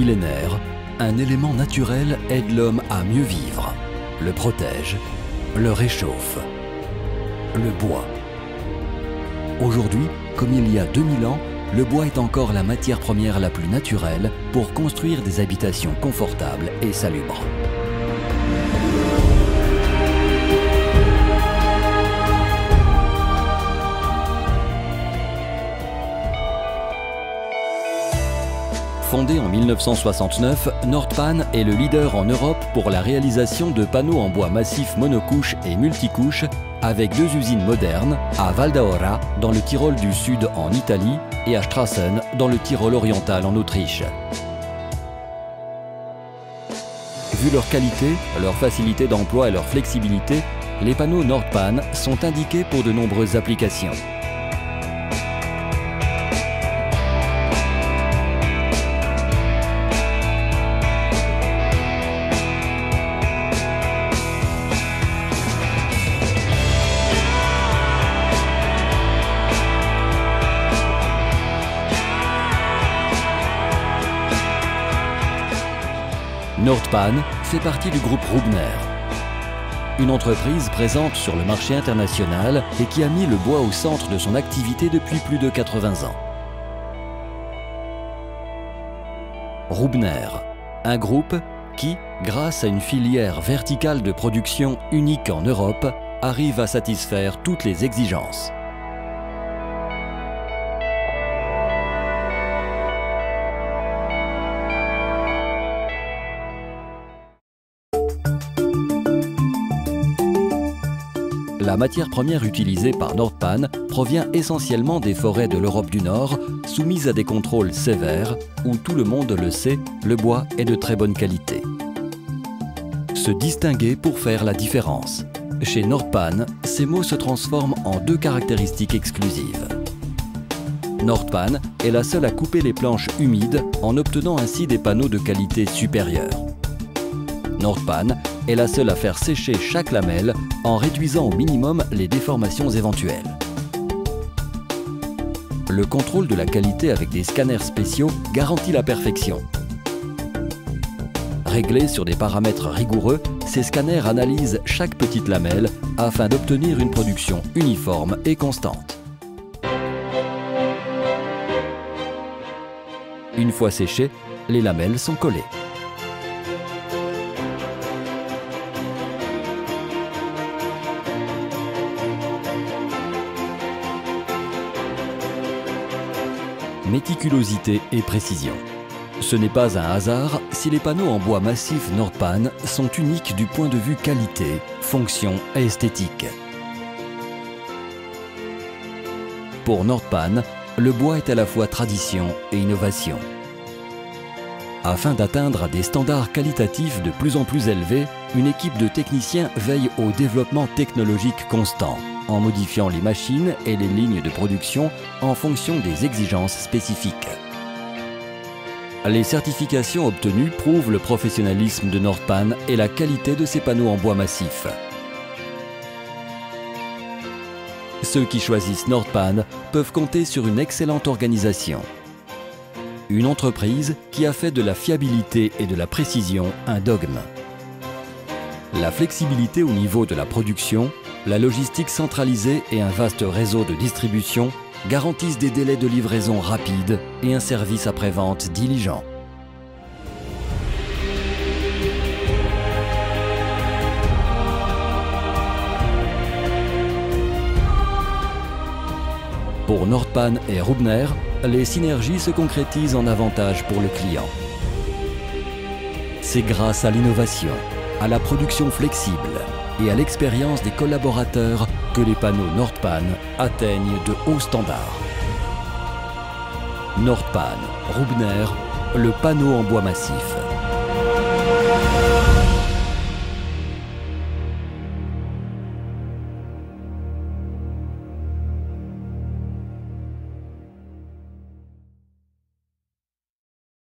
millénaires, un élément naturel aide l'homme à mieux vivre, le protège, le réchauffe. Le bois. Aujourd'hui, comme il y a 2000 ans, le bois est encore la matière première la plus naturelle pour construire des habitations confortables et salubres. Fondé en 1969, Nordpan est le leader en Europe pour la réalisation de panneaux en bois massif monocouche et multicouche avec 2 usines modernes à Val d'Aora dans le Tyrol du Sud en Italie et à Strassen dans le Tyrol oriental en Autriche. Vu leur qualité, leur facilité d'emploi et leur flexibilité, les panneaux Nordpan sont indiqués pour de nombreuses applications. Nordpan fait partie du groupe Rubner, une entreprise présente sur le marché international et qui a mis le bois au centre de son activité depuis plus de 80 ans. Rubner, un groupe qui, grâce à une filière verticale de production unique en Europe, arrive à satisfaire toutes les exigences. La matière première utilisée par Nordpan provient essentiellement des forêts de l'Europe du Nord, soumises à des contrôles sévères, où tout le monde le sait, le bois est de très bonne qualité. Se distinguer pour faire la différence. Chez Nordpan, ces mots se transforment en 2 caractéristiques exclusives. Nordpan est la seule à couper les planches humides en obtenant ainsi des panneaux de qualité supérieure. Nordpan est la seule à faire sécher chaque lamelle en réduisant au minimum les déformations éventuelles. Le contrôle de la qualité avec des scanners spéciaux garantit la perfection. Réglés sur des paramètres rigoureux, ces scanners analysent chaque petite lamelle afin d'obtenir une production uniforme et constante. Une fois séchées, les lamelles sont collées. Méticulosité et précision. Ce n'est pas un hasard si les panneaux en bois massif Nordpan sont uniques du point de vue qualité, fonction et esthétique. Pour Nordpan, le bois est à la fois tradition et innovation. Afin d'atteindre des standards qualitatifs de plus en plus élevés, une équipe de techniciens veille au développement technologique constant, en modifiant les machines et les lignes de production en fonction des exigences spécifiques. Les certifications obtenues prouvent le professionnalisme de Nordpan et la qualité de ses panneaux en bois massif. Ceux qui choisissent Nordpan peuvent compter sur une excellente organisation. Une entreprise qui a fait de la fiabilité et de la précision un dogme. La flexibilité au niveau de la production, la logistique centralisée et un vaste réseau de distribution garantissent des délais de livraison rapides et un service après-vente diligent. Pour Nordpan et Rubner, les synergies se concrétisent en avantages pour le client. C'est grâce à l'innovation, à la production flexible et à l'expérience des collaborateurs que les panneaux Nordpan atteignent de hauts standards. Nordpan, Rubner, le panneau en bois massif.